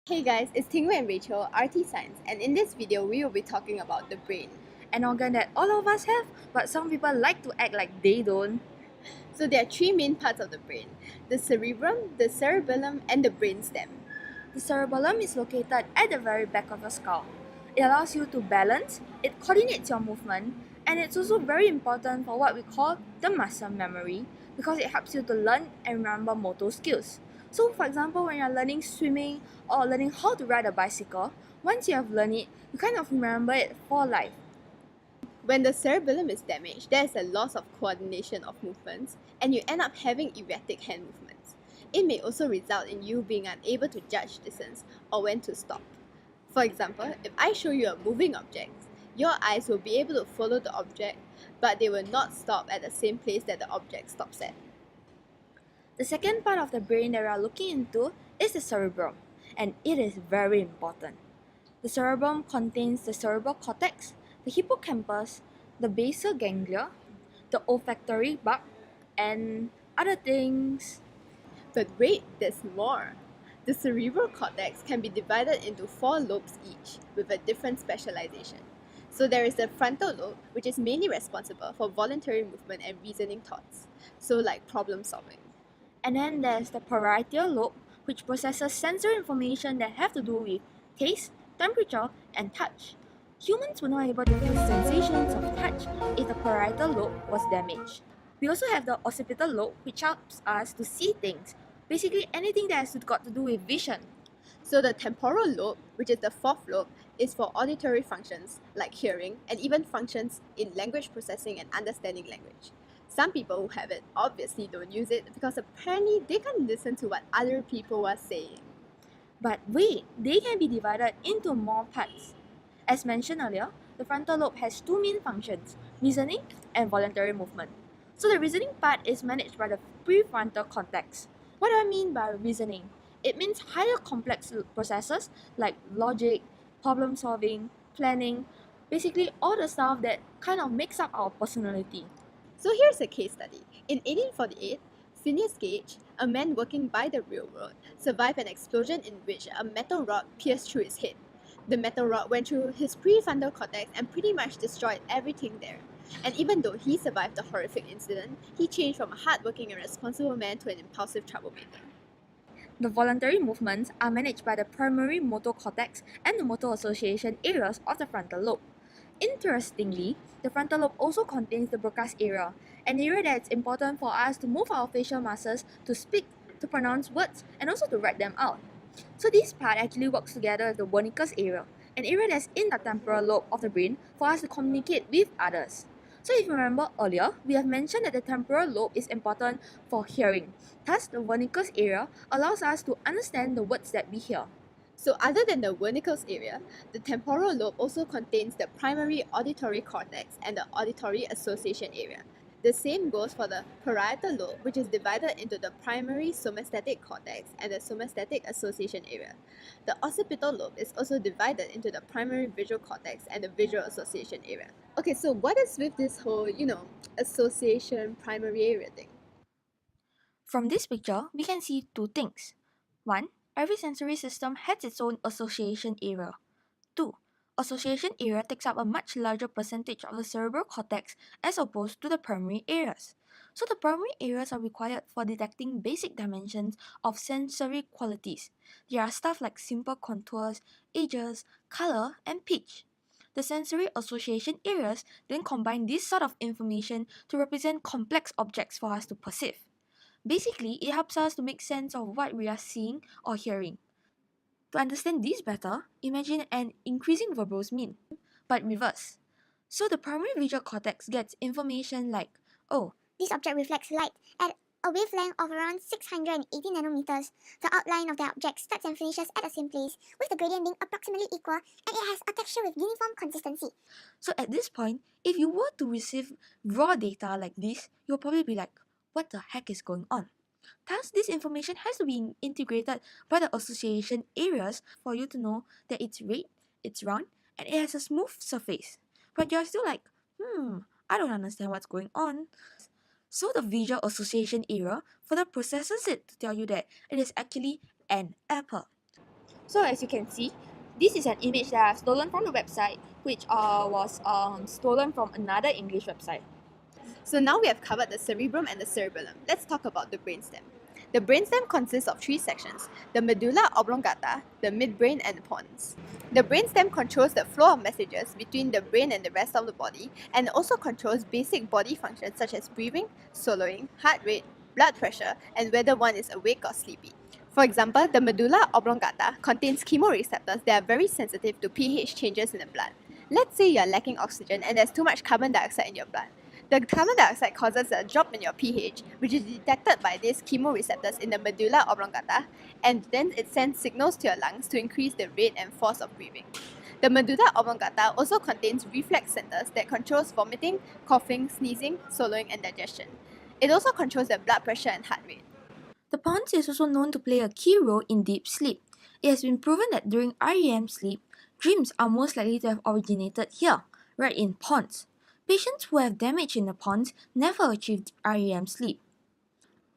Hey guys, it's Tingwei and Rachel, RTscience, and in this video we will be talking about the brain. An organ that all of us have, but some people like to act like they don't. So there are three main parts of the brain: the cerebrum, the cerebellum, and the brainstem. The cerebellum is located at the very back of your skull. It allows you to balance, it coordinates your movement, and it's also very important for what we call the muscle memory because it helps you to learn and remember motor skills. So, for example, when you're learning swimming or learning how to ride a bicycle, once you have learned it, you kind of remember it for life. When the cerebellum is damaged, there is a loss of coordination of movements, and you end up having erratic hand movements. It may also result in you being unable to judge distance or when to stop. For example, if I show you a moving object, your eyes will be able to follow the object, but they will not stop at the same place that the object stops at. The second part of the brain that we are looking into is the cerebrum, and it is very important. The cerebrum contains the cerebral cortex, the hippocampus, the basal ganglia, the olfactory bulb, and other things. But wait, there's more. The cerebral cortex can be divided into four lobes each, with a different specialization. So there is the frontal lobe, which is mainly responsible for voluntary movement and reasoning thoughts, so like problem solving. And then there's the parietal lobe, which processes sensory information that have to do with taste, temperature, and touch. Humans were not able to feel sensations of touch if the parietal lobe was damaged. We also have the occipital lobe, which helps us to see things, basically anything that has got to do with vision. So the temporal lobe, which is the fourth lobe, is for auditory functions like hearing and even functions in language processing and understanding language. Some people who have it obviously don't use it because apparently they can't listen to what other people are saying. But wait, they can be divided into more parts. As mentioned earlier, the frontal lobe has two main functions, reasoning and voluntary movement. So the reasoning part is managed by the prefrontal cortex. What do I mean by reasoning? It means higher complex processes like logic, problem solving, planning, basically all the stuff that kind of makes up our personality. So here's a case study. In 1848, Phineas Gage, a man working by the railroad, survived an explosion in which a metal rod pierced through his head. The metal rod went through his prefrontal cortex and pretty much destroyed everything there. And even though he survived the horrific incident, he changed from a hardworking and responsible man to an impulsive troublemaker. The voluntary movements are managed by the primary motor cortex and the motor association areas of the frontal lobe. Interestingly, the frontal lobe also contains the Broca's area, an area that's important for us to move our facial muscles to speak, to pronounce words, and also to write them out. So this part actually works together with the Wernicke's area, an area that's in the temporal lobe of the brain for us to communicate with others. So if you remember earlier, we have mentioned that the temporal lobe is important for hearing. Thus, the Wernicke's area allows us to understand the words that we hear. So other than the Wernicke's area, the temporal lobe also contains the primary auditory cortex and the auditory association area. The same goes for the parietal lobe, which is divided into the primary somatic cortex and the somatic association area. The occipital lobe is also divided into the primary visual cortex and the visual association area. Okay, so what is with this whole, association primary area thing? From this picture, we can see two things. 1. Every sensory system has its own association area. 2. Association area takes up a much larger percentage of the cerebral cortex as opposed to the primary areas. So the primary areas are required for detecting basic dimensions of sensory qualities. There are stuff like simple contours, edges, color, and pitch. The sensory association areas then combine this sort of information to represent complex objects for us to perceive. Basically, it helps us to make sense of what we are seeing or hearing. To understand this better, imagine an increasing verbose mean, but reverse. So the primary visual cortex gets information like, oh, this object reflects light at a wavelength of around 680 nanometers. The outline of the object starts and finishes at the same place, with the gradient being approximately equal, and it has a texture with uniform consistency. so at this point, if you were to receive raw data like this, you'll probably be like, what the heck is going on? Thus, this information has to be integrated by the association areas for you to know that it's red, it's round, and it has a smooth surface. But you're still like, I don't understand what's going on. So the visual association area further processes it to tell you that it is actually an apple. So as you can see, this is an image that I've stolen from the website, which was stolen from another English website. So now we have covered the cerebrum and the cerebellum. Let's talk about the brainstem. The brainstem consists of three sections: the medulla oblongata, the midbrain, and the pons. The brainstem controls the flow of messages between the brain and the rest of the body, and also controls basic body functions such as breathing, swallowing, heart rate, blood pressure, and whether one is awake or sleepy. For example, the medulla oblongata contains chemoreceptors that are very sensitive to pH changes in the blood. Let's say you are lacking oxygen and there's too much carbon dioxide in your blood. The carbon dioxide causes a drop in your pH, which is detected by these chemoreceptors in the medulla oblongata, and then it sends signals to your lungs to increase the rate and force of breathing. The medulla oblongata also contains reflex centers that controls vomiting, coughing, sneezing, swallowing, and digestion. It also controls the blood pressure and heart rate. The pons is also known to play a key role in deep sleep. It has been proven that during REM sleep, dreams are most likely to have originated here, right in pons. Patients who have damage in the pons never achieve REM sleep.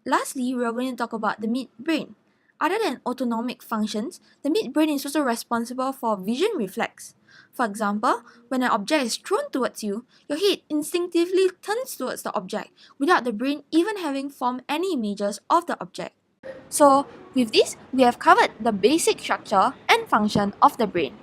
Lastly, we are going to talk about the midbrain. Other than autonomic functions, the midbrain is also responsible for vision reflex. For example, when an object is thrown towards you, your head instinctively turns towards the object without the brain even having formed any images of the object. So, with this, we have covered the basic structure and function of the brain.